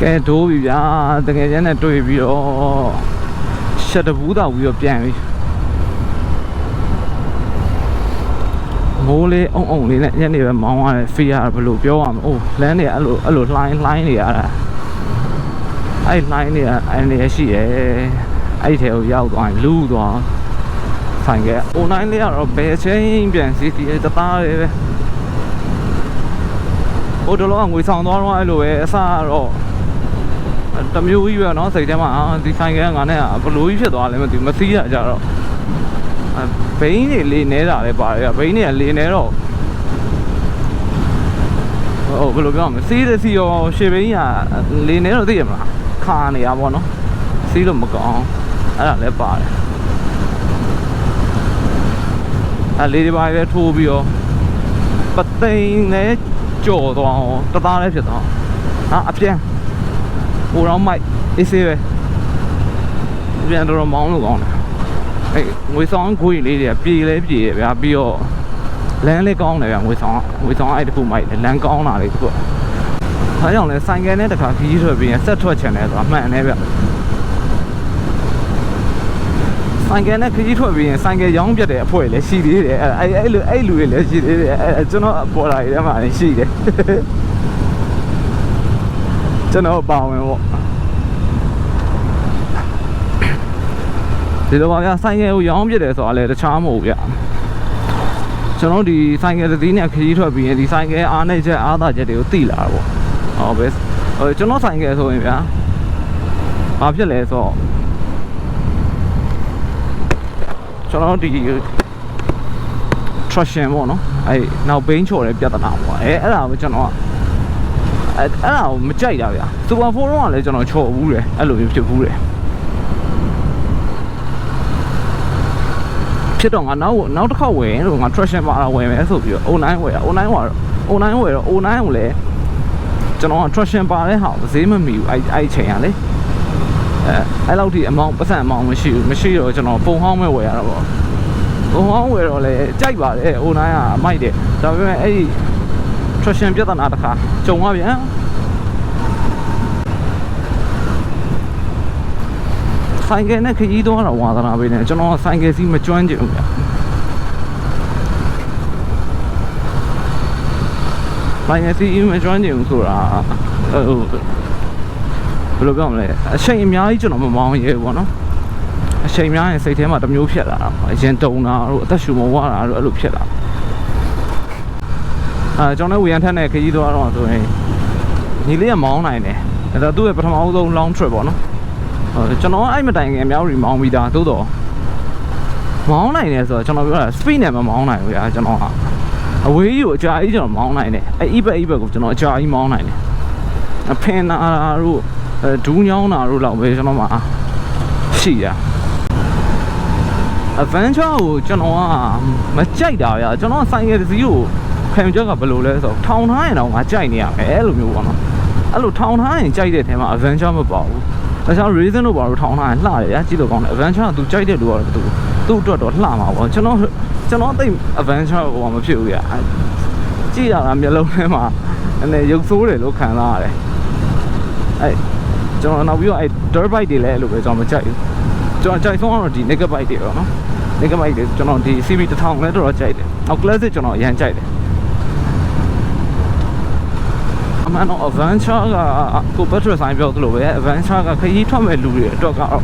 ကဲဒိုးပြီဗျာတကယ်ကျန်းနဲ့တွေ့ပြီးတော့ရှက်တဘူးတောက်ပြီးတော့ပြန်ပြီမိုးလေးအုံလေးနဲ့ညနေပဲမောင်းရတယ်ဖေးရဘယ်လိုပြောရမလဲအိုးလမ်းတွေအဲ့လိုလှိုင်းနေရတာအဲ့လှိုင်းတွေကအဲ့နေရှိရဲအဲ့ထဲကိုရောက်သွားလူးသွားဆိုင်ကအိုနိုင်လေးကတော့ဘယ်ချင်းပြန်စီတီတသားလေးပဲဟိုတလောကငွေဆောင်သွားတော့အဲ့လိုပဲအစားတော့တမျိုးကြီးပဲเนาะစိတ်ထဲမှာဒီဆိုင်ကငါနဲ့ဘလို့ကြီးဖြစ်သွားလဲမသိဘူးမသိရကြတော့ဘိန်းတွေလေးနေတာလည်းပါတယ်ဘိန်းတွေကလေးနေတော့ဟိုဘယ်လိုပြောမလဲစီးတဲ့စီရောရှေ့ဘိန်းကလေးနေတော့သိရမလားခါနေရပါတော့စီးလို့မကောင်းအဲ့ဒါလည်းပါတယ်အဲ့လေးတွေပါပဲထိုးပြီးတော့ပသိမ်လည်းကြော်သွားအောင်တသားလည်းဖြစ်သွားဟာအပြန်ဟိုတော့မိုက်အေးဆေးပဲပြန်တော့မောင်းလို့ကောင်းတယ်အဲ့ငွေဆောင်ခွေးလေးတွေကပြေးလဲပြေးရဗျာပြီးတော့လမ်းလေးကောင်းတယ်ဗျာငွေဆောင်အဲ့တခုမိုက်လမ်းကောင်းလာလေတခုဒါကြောင့်လဲဆိုင်ကယ်နဲ့တခါခီးထွက်ပြီးရင်ဆက်ထွက်ချင်တယ်ဆိုတာမှန်တယ်ဗျဆိုင်ကယ်နဲ့ခီးထွက်ပြီးရင်ဆိုင်ကယ်ရောင်းပြတ်တဲ့အဖွဲ့လည်းရှိသေးတယ်အဲ့လူတွေလည်းရှိသေးတယ်ကျွန်တော်ပေါ်လာရတဲ့မှာရှိတယ်ကျွန်တော်ပါဝင်ပေါ့ဒီလိုပါဗျာဆိုင်ကယ်ကိုရောင်းပြတယ်ဆိုတာလည်းတခြားမဟုတ်ဗျာကျွန်တော်ဒီဆိုင်ကယ်သီးနဲ့ခရီးထွက်ပြီးရင်ဒီဆိုင်ကယ်အားနေချက်အားသာချက်တွေကိုသိလာတာပေါ့ဟောပဲကျွန်တော်ဆိုင်ကယ်ဆိုရင်ဗျာဘာဖြစ်လဲဆိုတော့ကျွန်တော်ဒီ traction ပေါ့နော်အဲ့နောက်ဘိန်းချော်တဲ့ပြဿနာပေါ့အဲ့ဒါကိုကျွန်တော်အဲ့ဒါကိုမကြိုက်တာဗျာ Super 4တော့ကလည်းကျွန်တော်ချော်ဘူးတယ်အဲ့လိုမျိုးဖြစ်ဘူးတယ်ဖြစ်တော့ငါနောက်တစ်ခေါက်ဝယ်ရင်လို့ငါ traction ပါလာဝယ်မယ်ဆိုပြီးတော့ online ဝယ်တာ online ဝယ်တော့ online ကိုလည်းကျွန်တော်က traction ပါတဲ့ဟာဈေးမမီဘူးအဲ့ချိန်ကလေအဲ့လောက်ထိပတ်စံအမောင်မရှိတော့ကျွန်တော်ပုံဟောင်းမဲ့ဝယ်ရတာပေါ့ပုံဟောင်းဝယ်တော့လေကြိုက်ပါတယ် online ကအမိုက်တယ်ဒါပေမဲ့အဲ့ဒီ traction ပြဿနာတစ်ခါကြုံသွားပြန်ဆိုင်ကယ်နဲ့ခရီးသွားတော့ဝါသနာပေးနေကျွန်တော်ဆိုင်ကယ်စီးမကျွမ်းကျင်ဘူးဗျဆိုင်ကယ်စီးမကျွမ်းကျင်ဘူးဆိုတာဘယ်လိုပြောမလဲအချိန်အများကြီးကျွန်တော်မမောင်းရဲဘူးပေါ့နော်အချိန်များရင်စိတ်ထဲမှာတစ်မျိုးဖြစ်လာတာအရင်တုံတာတို့အသက်ရှူမဝါတာတို့အဲ့လိုဖြစ်လာကျွန်တော်ဝေယံထက်နဲ့ခရီးသွားတော့ဆိုရင်ညီလေးကမောင်းနိုင်တယ်အဲ့တော့သူ့ရဲ့ပထမဆုံး long trip ပေါ့နော်ကျွန်တော်အဲ့မတိုင်ခင်အများကြီးမောင်းပြီးသားသို့တော့မောင်းနိုင်တယ်ဆိုတော့ကျွန်တော်ပြောတာ speed နဲ့မမောင်းနိုင်ဘူးဗျာကျွန်တော်ဟာအဝေးကြီးကိုအကြာကြီးကျွန်တော်မောင်းနိုင်တယ်အဲ့ e-bike ကိုကျွန်တော်အကြာကြီးမောင်းနိုင်တယ်အဖင်နာတို့ဒူးညောင်းတာတို့လောက်ပဲကျွန်တော်မှရှိတာ adventure ကိုကျွန်တော်ကမကြိုက်တာဗျာကျွန်တော်ဆိုင်ကယ်တစ်စီးကိုခံကြကဘယ်လိုလဲဆိုတော့ထောင်ထားရင်တော့ငါကြိုက်နေရမယ်အဲ့လိုမျိုးပေါ့နော်အဲ့လိုထောင်ထားရင်ကြိုက်တဲ့ထဲမှာ adventure မပေါ့ဘူးဒါကြောင့် reason လို့ပါလို့ထောင်းထားရင်လှတယ်ဗျာကြည့်လို့ကောင်းတယ် adventure ကသူကြိုက်တဲ့လူကတော့သူ့အတွက်တော့လှမှာပေါ့ကျွန်တော်သိ adventure ဟိုမဖြစ်ဘူးဗျာကြည့်ရတာမျိုးလုံးထဲမှာအနေရုပ်ဆိုးတယ်လို့ခံစားရတယ်အဲ့ကျွန်တော်နောက်ပြီးတော့အဲ့ dirt bike တွေလည်းအဲ့လိုပဲကျွန်တော်မကြိုက်ဘူးကျွန်တော်ကြိုက်ဆုံးကတော့ဒီ naked bike တွေပေါ့နော် naked bike တွေကျွန်တော်ဒီ CB 1000လည်းတော်တော်ကြိုက်တယ်နောက် classic ကျွန်တော်အရင်ကြိုက်တယ်အမှန်တော့ adventure ကကို petrol ဆိုင်ပြောသလိုပဲ adventure ကခရီးထွက်မဲ့လူတွေအတွက်ကတော့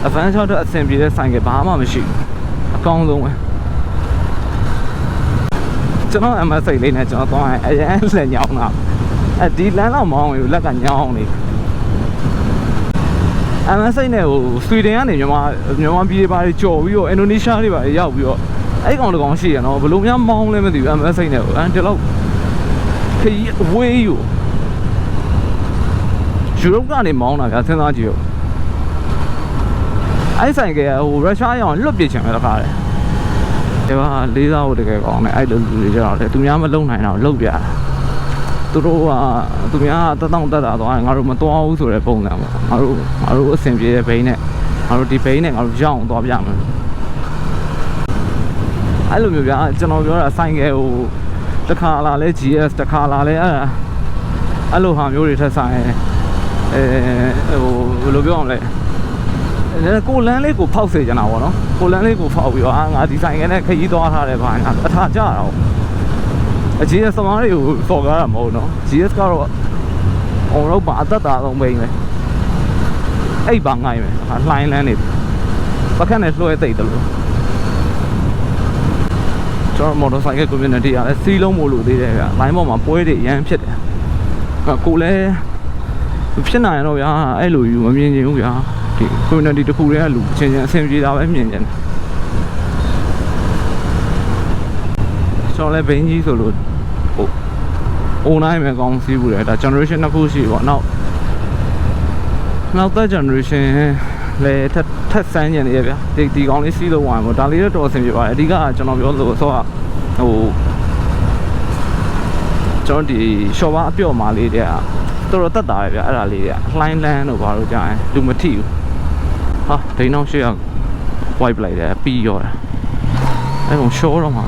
adventure အတွက်အဆင်ပြေတဲ့ဆိုင်ကဘာမှမရှိဘူးအကောင်းဆုံးပဲကျွန်တော် MS လေးနဲ့ကျွန်တော်သွားရင်အရင်လက်ညောင်းတာဒီလမ်းတော့မောင်းရင်လက်ကညောင်းနေ MS နဲ့ဟိုဆွီဒင်ကနေမြန်မာပြည်တွေပါကြော်ပြီးတော့အင်ဒိုနီးရှားတွေပါရောက်ပြီးတော့အဲ့ကောင်တကောင်ရှိရနော်ဘယ်လိုများမောင်းလဲမသိဘူး MS နဲ့ဟိုဒီလောက်ခရီးအဝေးယူယူရိုပကနေမောင်းတာဗျာစဉ်းစားကြည့်ဦးအဲ့ဆိုင်ကဟိုရုရှားရောင်လွတ်ပြချင်တယ်တခါလေဒီကလေးစားဖို့တကယ်ကောင်းတယ်အဲ့လိုလူတွေကြတော့လေသူများမလုံနိုင်တော့လှုပ်ပြတာသူတို့ကသူများတက်တောင့်တက်တာသွားရင်ငါတို့မသွားဘူးဆိုတဲ့ပုံစံပေါ့ငါတို့အဆင်ပြေတဲ့ဘိန်းနဲ့ငါတို့ဒီဘိန်းနဲ့ငါတို့ရောက်အောင်သွားပြမယ်အဲ့လိုမျိုးဗျာကျွန်တော်ပြောတာဆိုင်ကဟိုတစ်ခါလာလဲ GS တစ်ခါလာလဲအဲ့လိုဟာမျိုးတွေထက်ဆိုင် ဘယ်လိုပြောအောင်လဲကိုလန်းလေးကိုဖောက်စေချင်တာပေါ့နော်ကိုလန်းလေးကိုဖောက်ပြီးတော့ငါဒီဆိုင်ကနေခရီးသွားထားတယ်ဗျာအထာကြတာအကြီးသမားတွေကိုစော်ကားတာမဟုတ်နော် GS ကတော့အောင်တော့ပါအသက်တာဆုံးပိန်းပဲအဲ့ပါငိုင်းပဲလှိုင်းလန်းနေပကတ်နဲ့လွှဲသိတယ်လို့ကျွန်တော်မော်တော်ဆိုင်က community ကလည်းစီးလုံးမို့လို့သေးတယ်ဗျာလိုင်းပေါ်မှာပွဲတွေရမ်းဖြစ်တယ်ကိုလည်းဖြစ်နိုင်တော့ဗျာအဲ့လိုယူမမြင်ချင်ဘူးဗျာဒီ community တစ်ခုတည်းကလူချင်းချင်းအဆင်ပြေတာပဲမြင်ချင်တယ်ကျွန်တော်လည်းဘင်းကြီးဆိုလို့ဟို online မှာကောင်းစီးဘူးလေဒါ generation တစ်ခုရှိပေါ့နောက်သက် generation လေထက်ဆန်းကျင်နေရဗျာဒီကောင်းလေးစီးလို့ဝိုင်းပေါ့ဒါလေးတော့တော်အဆင်ပြေပါတယ်အဓိကကျွန်တော်ပြောလို့ဆိုတော့ဟိုကျွန်တော်ဒီ shop အပြော့မာလေးတဲ့တော်တော်တက်တာပဲဗျာအဲ့ဒါလေးတွေကလှိုင်းလန်းတို့ဘာလို့ကြာရင်လူမထိဘူးဟာဒိန်းအောင်ရှေ့က wipe လိုက်တယ်ပြီးရောတာအဲ့ကောင် show တော့မှာ